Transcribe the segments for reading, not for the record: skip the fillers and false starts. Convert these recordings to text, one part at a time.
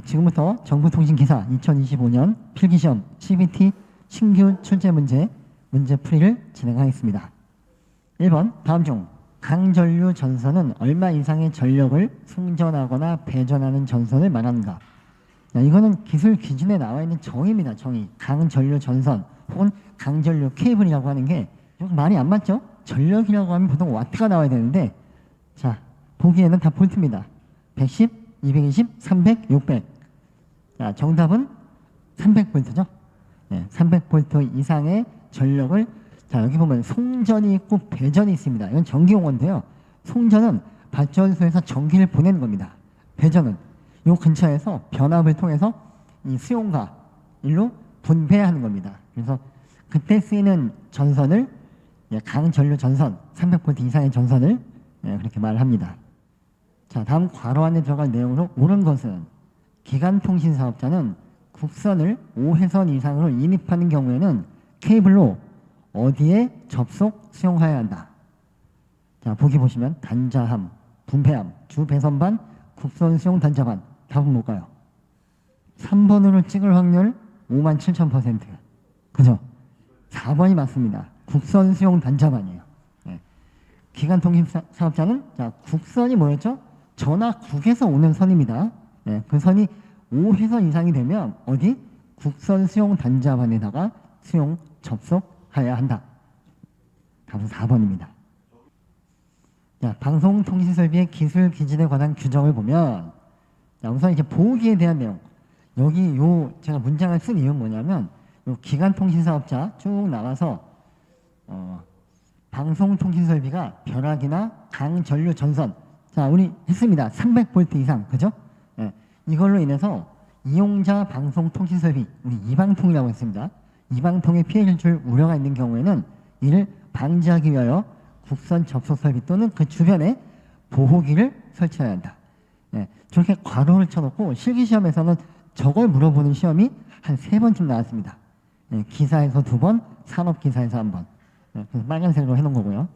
지금부터 정보통신기사 2025년 필기시험 CBT 신규 출제 문제 풀이를 진행하겠습니다. 1번 다음 중 강전류 전선은 얼마 이상의 전력을 송전하거나 배전하는 전선을 말하는가? 이거는 기술 기준에 나와 있는 정의입니다. 정의. 강전류 전선 혹은 강전류 케이블이라고 하는 게 좀 말이 안 맞죠? 전력이라고 하면 보통 와트가 나와야 되는데, 자, 보기에는 다 볼트입니다. 110, 220, 300, 600. 자, 정답은 300볼트죠. 300볼트 이상의 전력을, 자, 여기 보면 송전이 있고 배전이 있습니다. 이건 전기용어인데요. 송전은 발전소에서 전기를 보내는 겁니다. 배전은 이 근처에서 변압을 통해서 이 수용과 일로 분배하는 겁니다. 그래서 그때 쓰이는 전선을 강전류 전선, 300볼트 이상의 전선을 그렇게 말합니다. 자, 다음 괄호 안에 들어갈 내용으로 옳은 것은 기간통신 사업자는 국선을 5회선 이상으로 인입하는 경우에는 케이블로 어디에 접속 수용하여야 한다. 자, 보기 보시면 단자함, 분배함, 주배선반, 국선 수용 단자반. 답은 뭘까요? 3번으로 찍을 확률 57,000%. 그죠? 4번이 맞습니다. 국선 수용 단자반이에요. 기간통신 사업자는, 자, 국선이 뭐였죠? 전화국에서 오는 선입니다. 그 선이 5회선 이상이 되면 어디? 국선 수용 단자반에다가 수용 접속해야 한다. 답은 4번입니다. 자, 방송통신설비의 기술 기준에 관한 규정을 보면, 자, 우선 이제 보호기에 대한 내용. 여기 제가 문장을 쓴 이유는 뭐냐면, 요 기간통신사업자 쭉 나와서 방송통신설비가 벼락이나 강전류 전선, 자, 우리 했습니다. 300볼트 이상, 그죠? 이걸로 인해서 이용자 방송통신설비, 우리 이방통이라고 했습니다. 이방통에 피해를 줄 우려가 있는 경우에는 이를 방지하기 위하여 국선 접속설비 또는 그 주변에 보호기를 설치해야 한다. 저렇게 괄호를 쳐놓고 실기시험에서는 저걸 물어보는 시험이 한 3번쯤 나왔습니다. 기사에서 2번, 산업기사에서 1번. 그래서 빨간색으로 해놓은 거고요.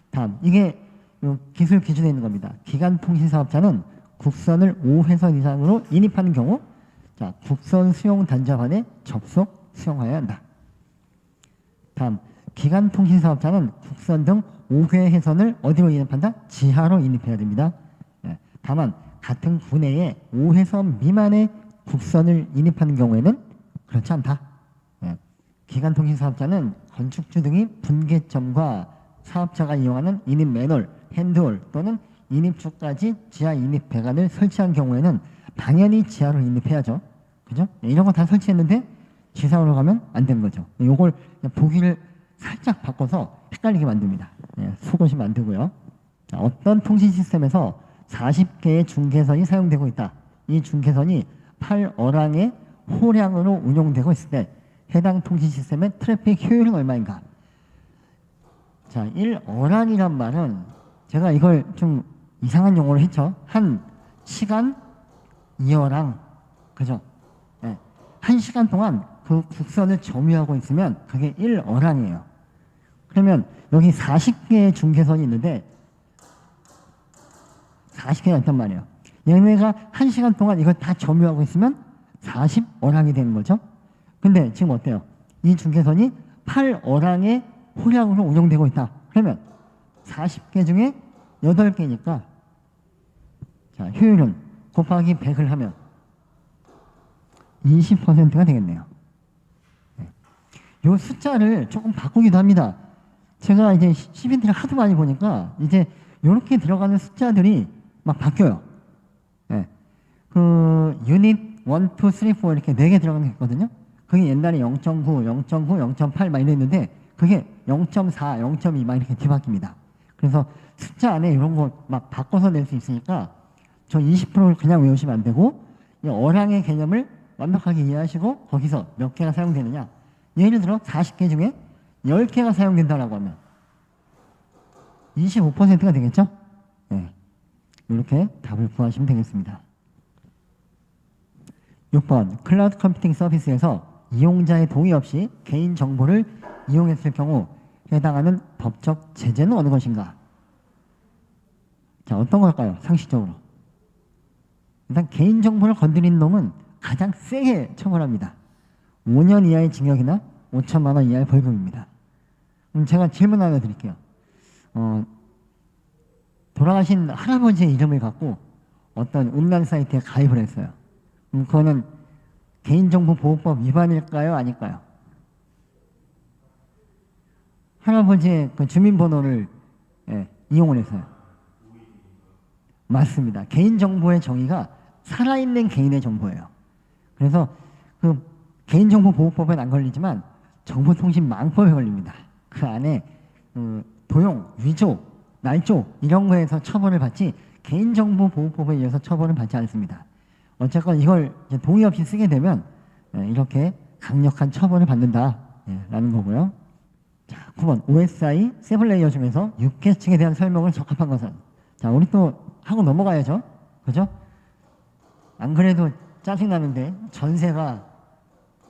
다음, 이게 기술 기준에 있는 겁니다. 기간통신사업자는 국선을 5회선 이상으로 인입하는 경우, 자, 국선 수용 단자반에 접속 수용하여야 한다. 다음, 기간통신사업자는 국선 등 5개 회선을 어디로 인입한다? 지하로 인입해야 됩니다. 다만 같은 구내에 5회선 미만의 국선을 인입하는 경우에는 그렇지 않다. 기간통신사업자는 건축주 등이 분계점과 사업자가 이용하는 인입 매놀, 핸드홀 또는 인입주까지 지하 인입 배관을 설치한 경우에는 당연히 지하로 인입해야죠. 그죠? 이런 거 다 설치했는데 지상으로 가면 안 되는 거죠. 요걸 보기를 살짝 바꿔서 헷갈리게 만듭니다. 속으시면 안 되고요. 자, 어떤 통신 시스템에서 40개의 중계선이 사용되고 있다. 이 중계선이 8어랑의 호량으로 운용되고 있을 때 해당 통신 시스템의 트래픽 효율은 얼마인가? 자, 1어랑이란 말은 제가 이걸 좀 이상한 용어로 했죠. 한 시간 2어랑, 그죠? 1시간 동안 그 국선을 점유하고 있으면 그게 1어랑이에요. 그러면 여기 40개의 중계선이 있는데 40개가 있단 말이에요. 얘네가 1시간 동안 이걸 다 점유하고 있으면 40어랑이 되는 거죠. 근데 지금 어때요? 이 중계선이 8어랑의 호량으로 운영되고 있다. 그러면 40개 중에 8개니까, 자, 효율은 곱하기 100을 하면 20%가 되겠네요. 이 숫자를 조금 바꾸기도 합니다. 제가 이제 CBT를 하도 많이 보니까 이제 이렇게 들어가는 숫자들이 막 바뀌어요. 그 유닛 1, 2, 3, 4 이렇게 4개 들어가는 게 있거든요. 그게 옛날에 0.9, 0.9, 0.8 막 이랬는데 그게 0.4, 0.2 막 이렇게 뒤바뀝니다. 그래서 숫자 안에 이런 거 막 바꿔서 낼 수 있으니까 저 20%를 그냥 외우시면 안 되고 이 어랑의 개념을 완벽하게 이해하시고 거기서 몇 개가 사용되느냐. 예를 들어 40개 중에 10개가 사용된다라고 하면 25%가 되겠죠? 이렇게 답을 구하시면 되겠습니다. 6번, 클라우드 컴퓨팅 서비스에서 이용자의 동의 없이 개인 정보를 이용했을 경우 해당하는 법적 제재는 어느 것인가? 자, 어떤 걸까요? 상식적으로. 일단 개인정보를 건드린 놈은 가장 세게 처벌합니다. 5년 이하의 징역이나 5천만 원 이하의 벌금입니다. 그럼 제가 질문 하나 드릴게요. 돌아가신 할아버지의 이름을 갖고 어떤 음란 사이트에 가입을 했어요. 그럼 그거는 개인정보보호법 위반일까요? 아닐까요? 할아버지의 그 주민번호를 이용을 했어요. 맞습니다. 개인정보의 정의가 살아있는 개인의 정보예요. 그래서 그 개인정보보호법엔 안 걸리지만 정보통신망법에 걸립니다. 그 안에 도용, 위조, 날조 이런 거에서 처벌을 받지 개인정보보호법에 의해서 처벌을 받지 않습니다. 어쨌건 이걸 동의 없이 쓰게 되면 이렇게 강력한 처벌을 받는다라는 거고요. 자, 9번 OSI 세븐레이어 중에서 육계층에 대한 설명을 적합한 것은? 자, 우리 또 하고 넘어가야죠. 그죠? 안 그래도 짜증나는데 전세가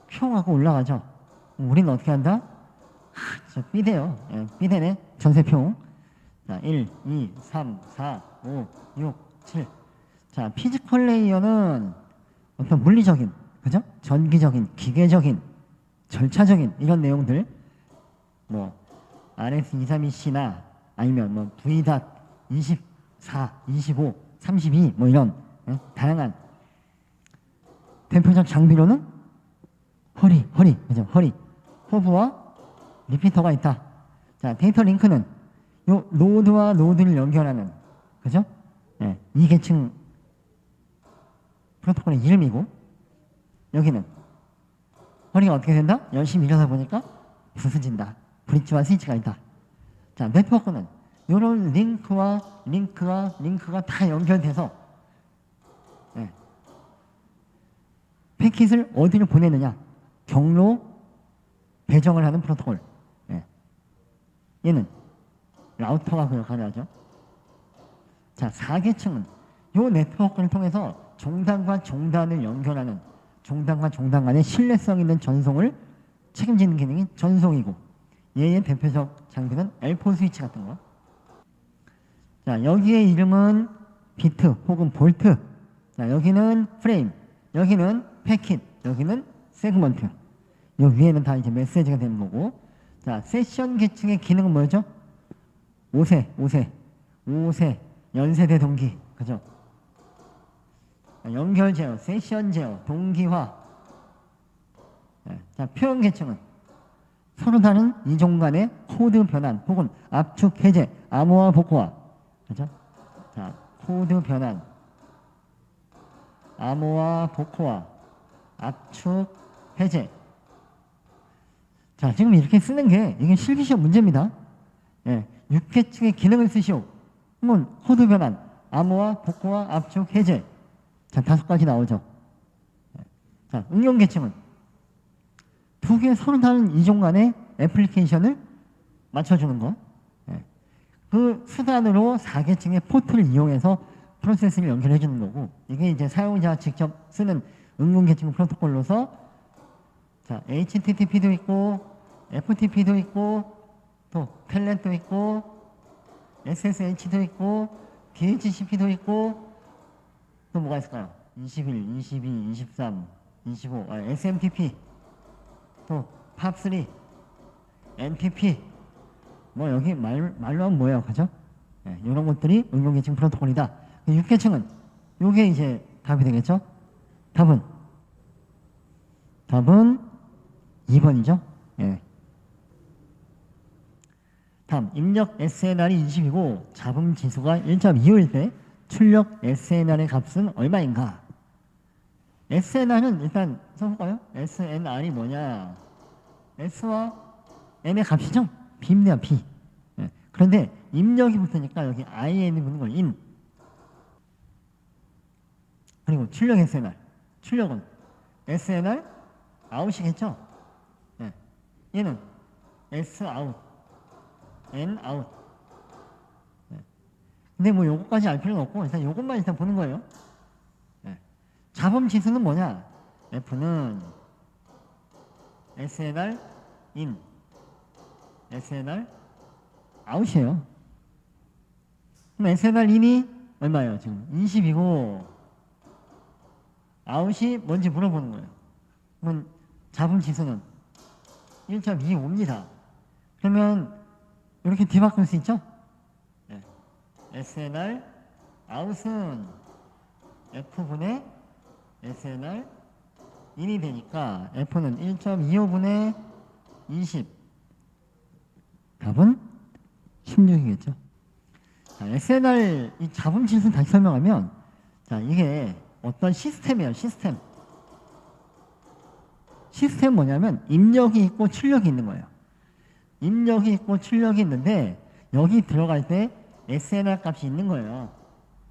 평 하고 올라가죠. 우리는 어떻게 한다? 저 삐대요. 삐대네. 전세평. 자, 1, 2, 3, 4, 5, 6, 7. 자, 피지컬 레이어는 어떤 물리적인, 그죠? 전기적인, 기계적인, 절차적인 이런 내용들, 뭐 RS232C나 아니면 뭐 V.24, 25, 32 뭐 이런 다양한 대표적 장비로는 허리, 그죠? 허리, 호브와 리피터가 있다. 자, 데이터 링크는 요 노드와 노드를 연결하는, 그죠? 이 계층 프로토콜의 이름이고, 여기는 허리가 어떻게 된다? 열심히 일하다 보니까 부서진다. 브릿지와 스위치가 있다. 자, 네트워크는 이런 링크가 다 연결돼서 패킷을 어디를 보내느냐, 경로 배정을 하는 프로토콜. 얘는 라우터가 그 역할을 하죠. 자, 4계층은 이 네트워크를 통해서 종단과 종단을 연결하는, 종단과 종단 간의 신뢰성 있는 전송을 책임지는 기능이 전송이고, 얘의 대표적 장비는 L4 스위치 같은 거. 자, 여기의 이름은 비트 혹은 볼트. 자, 여기는 프레임, 여기는 패킷, 여기는 세그먼트. 요 위에는 다 이제 메시지가 되는 거고. 자, 세션 계층의 기능은 뭐죠? 5세, 연세대 동기, 그죠? 연결 제어, 세션 제어, 동기화. 자, 표현 계층은 서로 다른 이종 간의 코드 변환 혹은 압축 해제, 암호화 복호화. 그죠? 자, 코드 변환, 암호화 복호화, 압축 해제. 자, 지금 이렇게 쓰는 게 이게 실기시험 문제입니다. 6계층의 기능을 쓰시오. 그러면 코드 변환, 암호화 복호화, 압축 해제. 자, 5가지 나오죠. 자, 응용 계층은 두 개 서로 다른 이종 간의 애플리케이션을 맞춰주는 거. 그 수단으로 4계층의 포트를 이용해서 프로세스를 연결해 주는 거고, 이게 이제 사용자가 직접 쓰는 응용 계층 프로토콜로서, 자, HTTP도 있고 FTP도 있고 또 텔넷도 있고 SSH도 있고 DHCP도 있고 또 뭐가 있을까요? 21, 22, 23, 25, SMTP, 또 POP3, MPP, 뭐 여기 말로 하면 뭐예요, 그죠? 이런 것들이 응용계층 프로토콜이다. 6계층은 요게 이제 답이 되겠죠? 답은 2번이죠. 다음, 입력 SNR이 20이고 잡음 지수가 1.25일 때 출력 SNR의 값은 얼마인가? SNR은 일단 써볼까요? SNR이 뭐냐? S와 N의 값이죠? B입니다, B. 그런데 입력이 붙으니까 여기 IN이 붙는 걸 in. 그리고 출력 SNR. 출력은 SNR out이겠죠? 얘는 S out, N out. 근데 뭐 요거까지 알 필요는 없고 일단 요것만 일단 보는 거예요. 잡음 지수는 뭐냐? F는 SNR in, SNR out이에요. 그럼 SNR in이 얼마예요? 지금 20이고 아웃이 뭔지 물어보는 거예요. 그러면 잡음 지수는 1.25입니다. 그러면 이렇게 뒤바꿀 수 있죠? 네. SNR 아웃은 F분의 SNR 1이 되니까 F는 1.25분의 20. 답은 16이겠죠. 자, SNR 이 잡음 지수 다시 설명하면, 자, 이게 어떤 시스템이에요. 시스템 뭐냐면 입력이 있고 출력이 있는 거예요. 입력이 있고 출력이 있는데 여기 들어갈 때 SNR 값이 있는 거예요.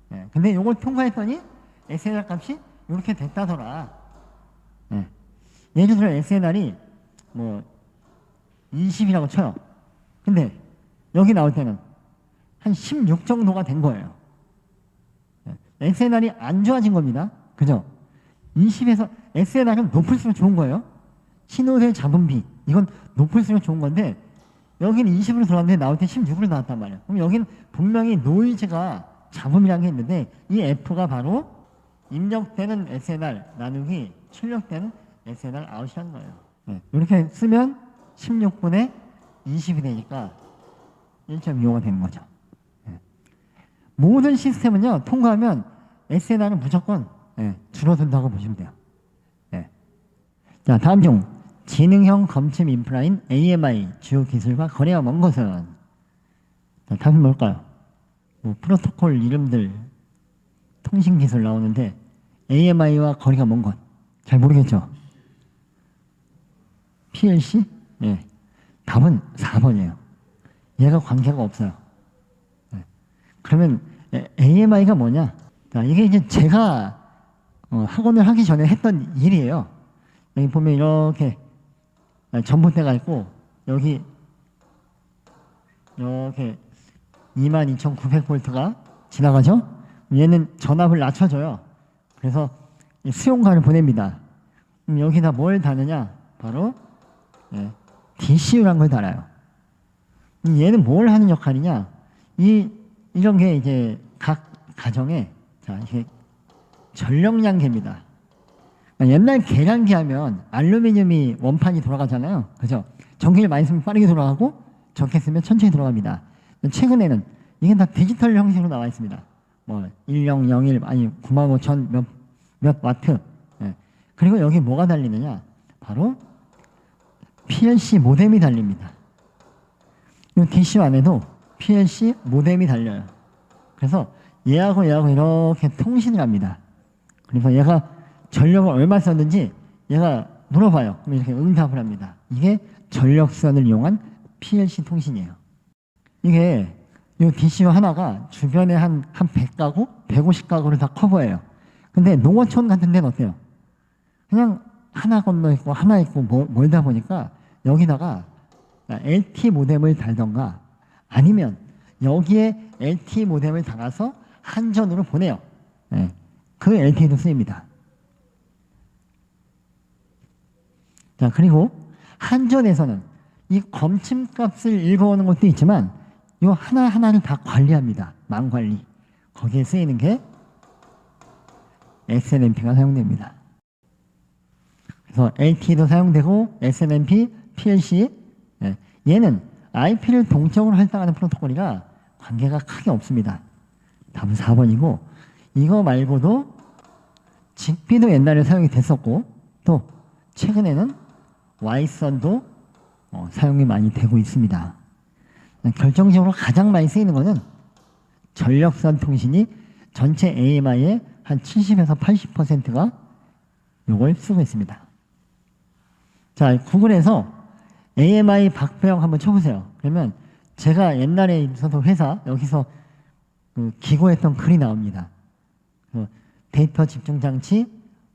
네. 근데 이걸 통과했더니 SNR 값이 이렇게 됐다더라. 네. 예를 들어 SNR이 뭐 20이라고 쳐요. 근데 여기 나올 때는 한 16 정도가 된 거예요. 네. SNR이 안 좋아진 겁니다. 그죠? 20에서 SNR은 높을수록 좋은 거예요. 신호대 잡음비 이건 높을수록 좋은 건데 여기는 20으로 들어갔는데 나올 때 16으로 나왔단 말이에요. 그럼 여기는 분명히 노이즈가 잡음이라는 게 있는데 이 F가 바로 입력되는 SNR 나누기 출력되는 SNR 아웃이라는 거예요. 네. 이렇게 쓰면 16분의 20이 되니까 1.25가 되는 거죠. 네. 모든 시스템은요 통과하면 SNR은 무조건 줄어든다고 보시면 돼요. 네. 자, 다음 중 지능형 검침 인프라인 AMI 주요 기술과 거리가 먼 것은? 자, 답이 뭘까요? 뭐 프로토콜 이름들 통신 기술 나오는데 AMI와 거리가 먼 것 잘 모르겠죠? PLC? 네. 답은 4번이에요. 얘가 관계가 없어요. 네. 그러면 AMI가 뭐냐? 자, 이게 이제 제가 학원을 하기 전에 했던 일이에요. 여기 보면 이렇게 전봇대가 있고 여기 이렇게 22,900V가 지나가죠? 얘는 전압을 낮춰줘요. 그래서 수용관을 보냅니다. 그럼 여기다 뭘 다느냐? 바로 DCU라는 걸 달아요. 얘는 뭘 하는 역할이냐? 이런 게 이제 각 가정에 자, 이게 전력량계입니다. 그러니까 옛날 계량기 하면 알루미늄이 원판이 돌아가잖아요. 그죠? 전기를 많이 쓰면 빠르게 돌아가고 적게 쓰면 천천히 돌아갑니다. 최근에는 이게 다 디지털 형식으로 나와 있습니다. 뭐 1001 아니 95,000 몇 와트. 예. 그리고 여기 뭐가 달리느냐? 바로 PLC 모뎀이 달립니다. 이 DCU 안에도 PLC 모뎀이 달려요. 그래서 얘하고 이렇게 통신을 합니다. 그래서 얘가 전력을 얼마 썼는지 얘가 물어봐요. 그럼 이렇게 응답을 합니다. 이게 전력선을 이용한 PLC 통신이에요. 이게 이 DCU 하나가 주변에 한 100가구, 150가구를 다 커버해요. 근데 농어촌 같은 데는 어때요? 그냥 하나 건너 있고 하나 있고 멀다 보니까 여기다가 LT 모뎀을 달던가 아니면 여기에 LT 모뎀을 달아서 한전으로 보내요. 네. 그 LTE도 쓰입니다. 자, 그리고 한전에서는 이 검침값을 읽어오는 것도 있지만 이 하나하나를 다 관리합니다. 망관리. 거기에 쓰이는 게 SNMP가 사용됩니다. 그래서 LTE도 사용되고 SNMP, PLC 얘는 IP를 동적으로 할당하는 프로토콜이라 관계가 크게 없습니다. 답은 4번이고 이거 말고도 직비도 옛날에 사용이 됐었고 또 최근에는 Y선도 사용이 많이 되고 있습니다. 결정적으로 가장 많이 쓰이는 것은 전력선 통신이 전체 AMI의 한 70에서 80%가 이걸 쓰고 있습니다. 자, 구글에서 AMI 박배영 한번 쳐보세요. 그러면 제가 옛날에 있었던 회사 여기서 기고했던 글이 나옵니다. 데이터 집중 장치,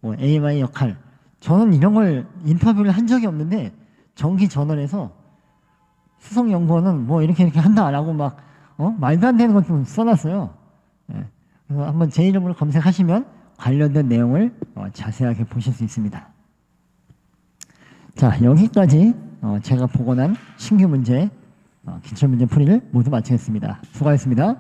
AMI 역할. 저는 이런 걸 인터뷰를 한 적이 없는데 정기 저널에서 수석연구원은 뭐 이렇게 한다라고 막 말도 안 되는 것 좀 써놨어요. 예. 그래서 한번 제 이름으로 검색하시면 관련된 내용을 자세하게 보실 수 있습니다. 자, 여기까지 제가 복원한 신규 문제, 기출문제 풀이를 모두 마치겠습니다. 수고하셨습니다.